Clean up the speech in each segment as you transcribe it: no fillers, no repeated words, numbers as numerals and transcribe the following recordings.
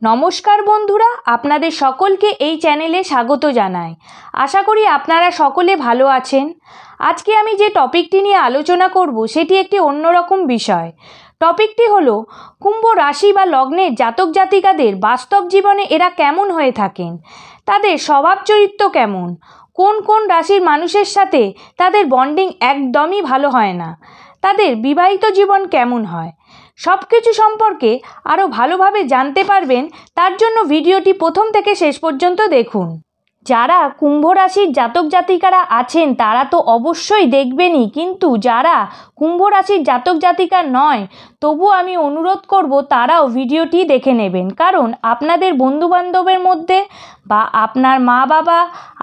নমস্কার বন্ধুরা, আপনাদের সকলকে এই চ্যানেলে স্বাগত জানাই। আশা করি আপনারা সকলে ভালো আছেন। আজকে আমি যে টপিকটি নিয়ে আলোচনা করব সেটি একটি অন্যরকম বিষয়। টপিকটি হলো কুম্ভ রাশি বা লগ্নের জাতক জাতিকাদের বাস্তব জীবনে এরা কেমন হয়ে থাকেন, তাদের স্বভাব চরিত্র কেমন, কোন কোন রাশির মানুষের সাথে তাদের বন্ডিং একদমই ভালো হয় না, তাদের বিবাহিত জীবন কেমন হয়, সব কিছু সম্পর্কে আরও ভালোভাবে জানতে পারবেন। তার জন্য ভিডিওটি প্রথম থেকে শেষ পর্যন্ত দেখুন। যারা কুম্ভ রাশির জাতক জাতিকারা আছেন তারা তো অবশ্যই দেখবেনই, কিন্তু যারা কুম্ভ রাশির জাতক জাতিকা নয় তবু আমি অনুরোধ করব তারাও ভিডিওটি দেখে নেবেন, কারণ আপনাদের বন্ধুবান্ধবের মধ্যে বা আপনার মা বাবা,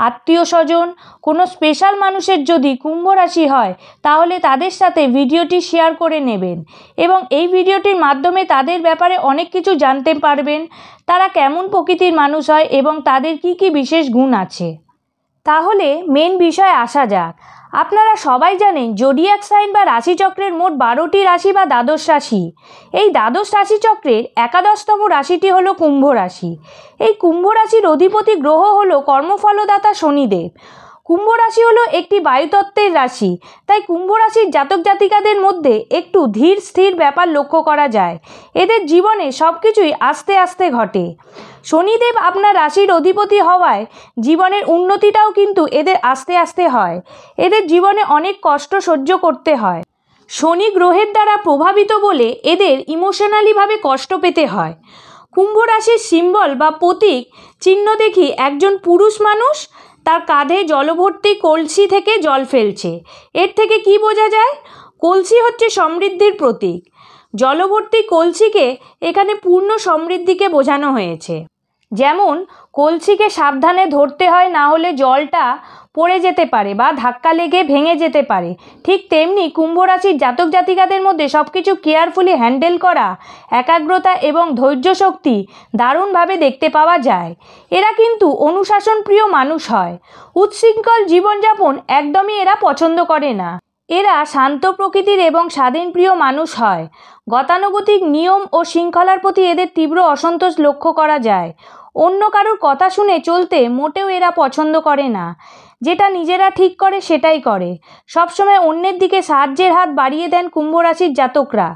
আত্মীয় স্বজন, কোনো স্পেশাল মানুষের যদি কুম্ভ রাশি হয় তাহলে তাদের সাথে ভিডিওটি শেয়ার করে নেবেন এবং এই ভিডিওটির মাধ্যমে তাদের ব্যাপারে অনেক কিছু জানতে পারবেন। তারা কেমন প্রকৃতির মানুষ হয় এবং তাদের কি কি বিশেষ গুণ আছে। তাহলে মেন বিষয়ে আসা যাক। আপনারা সবাই জানেন জোডিয়াক সাইন বা রাশিচক্রের মোট 12টি রাশি বা দ্বাদশ রাশি। এই দ্বাদশ রাশিচক্রের একাদশতম রাশিটি হলো কুম্ভ রাশি। এই কুম্ভ রাশির অধিপতি গ্রহ হলো কর্মফলদাতা শনিদেব। কুম্ভ রাশি হলো একটি বায়ুতত্ত্বের রাশি, তাই কুম্ভ রাশির জাতক জাতিকাদের মধ্যে একটু ধীর স্থির ব্যাপার লক্ষ্য করা যায়। এদের জীবনে সব কিছুই আস্তে আস্তে ঘটে। শনিদেব আপনার রাশির অধিপতি হওয়ায় জীবনের উন্নতিটাও কিন্তু এদের আস্তে আস্তে হয়। এদের জীবনে অনেক কষ্ট সহ্য করতে হয়। শনি গ্রহের দ্বারা প্রভাবিত বলে এদের ইমোশনালিভাবে কষ্ট পেতে হয়। কুম্ভ রাশির সিম্বল বা প্রতীক চিহ্ন দেখি একজন পুরুষ মানুষ তার কাঁধে জলভর্তি কলসি থেকে জল ফেলছে। এর থেকে কি বোঝা যায়? কলসি হচ্ছে সমৃদ্ধির প্রতীক। জলভর্তি কলসিকে এখানে পূর্ণ সমৃদ্ধিকে বোঝানো হয়েছে। যেমন কলসিকে সাবধানে ধরতে হয়, না হলে জলটা পড়ে যেতে পারে বা ধাক্কা লেগে ভেঙে যেতে পারে, ঠিক তেমনি কুম্ভ রাশির জাতক জাতিকাদের মধ্যে সব কিছু কেয়ারফুলি হ্যান্ডেল করা, একাগ্রতা এবং ধৈর্য শক্তি দারুণভাবে দেখতে পাওয়া যায়। এরা কিন্তু অনুশাসন প্রিয় মানুষ হয়। উচ্ছৃঙ্খল জীবনযাপন একদমই এরা পছন্দ করে না। এরা শান্ত প্রকৃতির এবং স্বাধীনপ্রিয় মানুষ হয়। গতানুগতিক নিয়ম ও শৃঙ্খলার প্রতি এদের তীব্র অসন্তোষ লক্ষ্য করা যায়। অন্য কারোর কথা শুনে চলতে মোটেও এরা পছন্দ করে না। যেটা নিজেরা ঠিক করে সেটাই করে। সবসময় অন্যের দিকে সাহায্যের হাত বাড়িয়ে দেন কুম্ভ রাশির জাতকরা।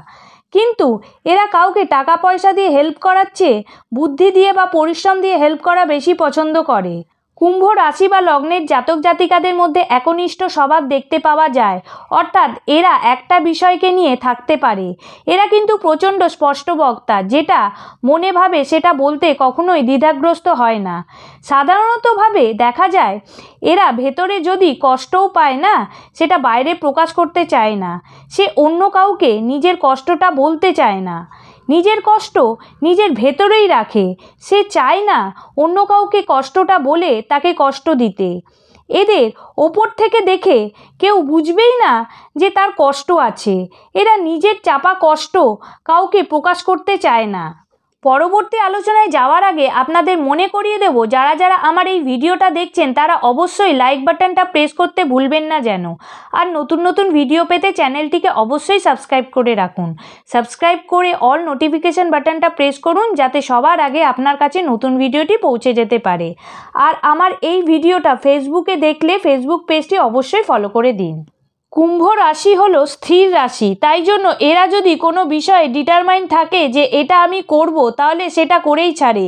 কিন্তু এরা কাউকে টাকা পয়সা দিয়ে হেল্প করার চেয়ে বুদ্ধি দিয়ে বা পরিশ্রম দিয়ে হেল্প করা বেশি পছন্দ করে। কুম্ভ রাশি বা লগ্নের জাতক জাতিকাদের মধ্যে একনিষ্ঠ স্বভাব দেখতে পাওয়া যায়, অর্থাৎ এরা একটা বিষয়কে নিয়ে থাকতে পারে। এরা কিন্তু প্রচণ্ড স্পষ্টবক্তা, যেটা মনে ভাবে সেটা বলতে কখনোই দ্বিধাগ্রস্ত হয় না। সাধারণতভাবে দেখা যায় এরা ভেতরে যদি কষ্টও পায় না, সেটা বাইরে প্রকাশ করতে চায় না। সে অন্য কাউকে নিজের কষ্টটা বলতে চায় না, নিজের কষ্ট নিজের ভেতরেই রাখে। সে চায় না অন্য কাউকে কষ্টটা বলে তাকে কষ্ট দিতে। এদের ওপর থেকে দেখে কেউ বুঝবেই না যে তার কষ্ট আছে। এরা নিজের চাপা কষ্ট কাউকে প্রকাশ করতে চায় না। পরবর্তী আলোচনায় যাওয়ার আগে আপনাদের মনে করিয়ে দেব, যারা যারা আমার এই ভিডিওটা দেখছেন তারা অবশ্যই লাইক বাটনটা প্রেস করতে ভুলবেন না যেন। আর নতুন নতুন ভিডিও পেতে চ্যানেলটিকে অবশ্যই সাবস্ক্রাইব করে রাখুন। সাবস্ক্রাইব করে অল নোটিফিকেশন বাটনটা প্রেস করুন, যাতে সবার আগে আপনার কাছে নতুন ভিডিওটি পৌঁছে যেতে পারে। আর আমার এই ভিডিওটা ফেসবুকে দেখলে ফেসবুক পেজটি অবশ্যই ফলো করে দিন। কুম্ভ রাশি হলো স্থির রাশি, তাই জন্য এরা যদি কোনো বিষয়ে ডিটারমাইন থাকে যে এটা আমি করব, তাহলে সেটা করেই ছাড়ে।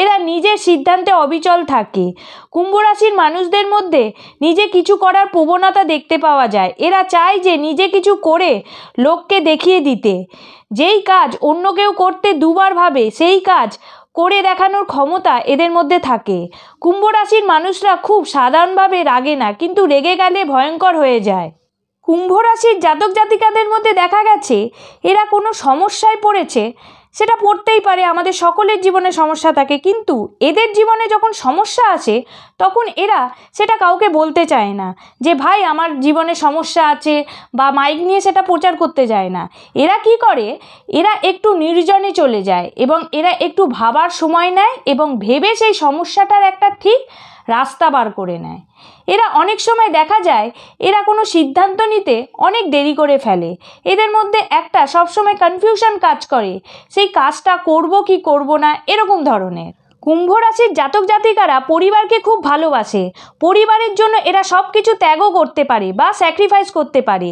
এরা নিজের সিদ্ধান্তে অবিচল থাকে। কুম্ভ রাশির মানুষদের মধ্যে নিজে কিছু করার প্রবণতা দেখতে পাওয়া যায়। এরা চায় যে নিজে কিছু করে লোককে দেখিয়ে দিতে। যেই কাজ অন্য কেউ করতে দুবার ভাবে, সেই কাজ করে দেখানোর ক্ষমতা এদের মধ্যে থাকে। কুম্ভ রাশির মানুষরা খুব সাধারণভাবে রাগে না, কিন্তু রেগে গেলে ভয়ঙ্কর হয়ে যায়। কুম্ভ রাশির জাতক জাতিকাদের মধ্যে দেখা গেছে এরা কোনো সমস্যায় পড়েছে, সেটা পড়তেই পারে, আমাদের সকলের জীবনে সমস্যা থাকে, কিন্তু এদের জীবনে যখন সমস্যা আসে তখন এরা সেটা কাউকে বলতে চায় না যে ভাই আমার জীবনে সমস্যা আছে, বা মাইক নিয়ে সেটা প্রচার করতে যায় না। এরা কি করে, এরা একটু নির্জনে চলে যায় এবং এরা একটু ভাবার সময় নেয় এবং ভেবে সেই সমস্যাটার একটা ঠিক রাস্তা বার করে নেয়। এরা অনেক সময় দেখা যায় এরা কোনো সিদ্ধান্ত নিতে অনেক দেরি করে ফেলে। এদের মধ্যে একটা সবসময় কনফিউশন কাজ করে, সেই কাজটা করব কি করব না, এরকম ধরনের। কুম্ভ রাশির জাতক জাতিকারা পরিবারকে খুব ভালোবাসে। পরিবারের জন্য এরা সব কিছু ত্যাগও করতে পারে বা স্যাক্রিফাইস করতে পারে।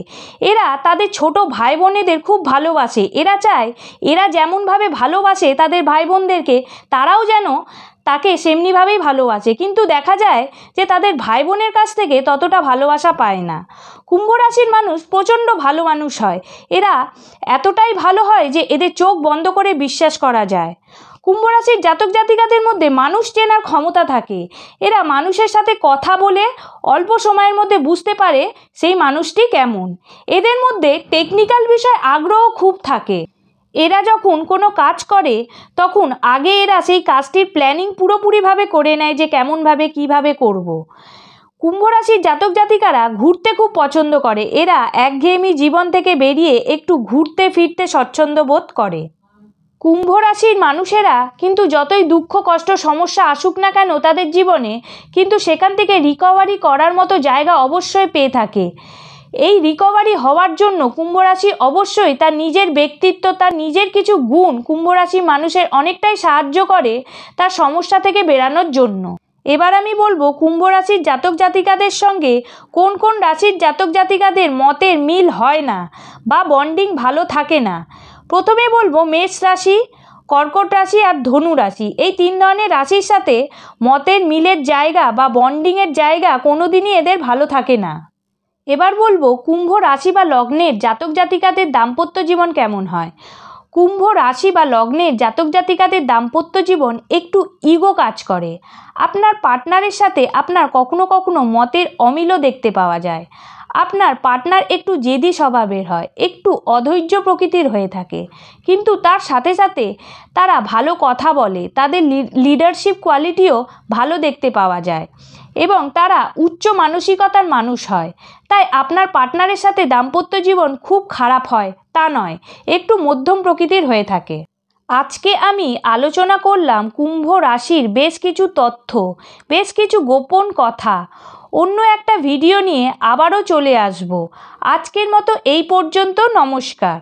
এরা তাদের ছোট ভাই বোনেদের খুব ভালোবাসে। এরা চায় এরা যেমনভাবে ভালোবাসে তাদের ভাই বোনদেরকে, তারাও যেন তাকে সেমনিভাবেই ভালোবাসে। কিন্তু দেখা যায় যে তাদের ভাই বোনের কাছ থেকে ততটা ভালোবাসা পায় না। কুম্ভ রাশির মানুষ প্রচণ্ড ভালো মানুষ হয়। এরা এতটাই ভালো হয় যে এদের চোখ বন্ধ করে বিশ্বাস করা যায়। কুম্ভ রাশির জাতক জাতিকাদের মধ্যে মানুষ চেনার ক্ষমতা থাকে। এরা মানুষের সাথে কথা বলে অল্প সময়ের মধ্যে বুঝতে পারে সেই মানুষটি কেমন। এদের মধ্যে টেকনিক্যাল বিষয়ে আগ্রহ খুব থাকে। এরা যখন কোনো কাজ করে তখন আগে এরা সেই কাজটির প্ল্যানিং পুরোপুরিভাবে করে নেয় যে কেমনভাবে কিভাবে করব। কুম্ভ রাশির জাতক জাতিকারা ঘুরতে খুব পছন্দ করে। এরা একঘেয়েমি জীবন থেকে বেরিয়ে একটু ঘুরতে ফিরতে স্বচ্ছন্দ বোধ করে। কুম্ভ রাশির মানুষেরা কিন্তু যতই দুঃখ কষ্ট সমস্যা আসুক না কেন তাদের জীবনে, কিন্তু সেখান থেকে রিকভারি করার মতো জায়গা অবশ্যই পেয়ে থাকে। এই রিকভারি হওয়ার জন্য কুম্ভ রাশি অবশ্যই তার নিজের ব্যক্তিত্ব, তার নিজের কিছু গুণ কুম্ভ রাশি মানুষের অনেকটাই সাহায্য করে তার সমস্যা থেকে বেরানোর জন্য। এবার আমি বলবো কুম্ভ রাশির জাতক জাতিকাদের সঙ্গে কোন কোন রাশির জাতক জাতিকাদের মতের মিল হয় না বা বন্ডিং ভালো থাকে না। প্রথমে বলবো মেষ রাশি, কর্কট রাশি আর ধনু রাশি। এই তিন ধরনের রাশির সাথে মতের মিলের জায়গা বা বন্ডিংয়ের জায়গা কোনোদিনই এদের ভালো থাকে না। এবার বলবো কুম্ভ রাশি বা লগ্নের জাতক জাতিকাদের দাম্পত্য জীবন কেমন হয়। কুম্ভ রাশি বা লগ্নের জাতক জাতিকাদের দাম্পত্য জীবন একটু ইগো কাজ করে। আপনার পার্টনারের সাথে আপনার কখনো কখনো মতের অমিলও দেখতে পাওয়া যায়। আপনার পার্টনার একটু জেদি স্বভাবের হয়, একটু অধৈর্য প্রকৃতির হয়ে থাকে, কিন্তু তার সাথে সাথে তারা ভালো কথা বলে, তাদের লিডারশিপ কোয়ালিটিও ভালো দেখতে পাওয়া যায় এবং তারা উচ্চ মানসিকতার মানুষ হয়। তাই আপনার পার্টনারের সাথে দাম্পত্য জীবন খুব খারাপ হয় তা নয়, একটু মধ্যম প্রকৃতির হয়ে থাকে। আজকে আমি আলোচনা করলাম কুম্ভ রাশির বেশ কিছু তথ্য, বেশ কিছু গোপন কথা। অন্য একটা ভিডিও নিয়ে আবারও চলে আসব। আজকের মতো এই পর্যন্ত। নমস্কার।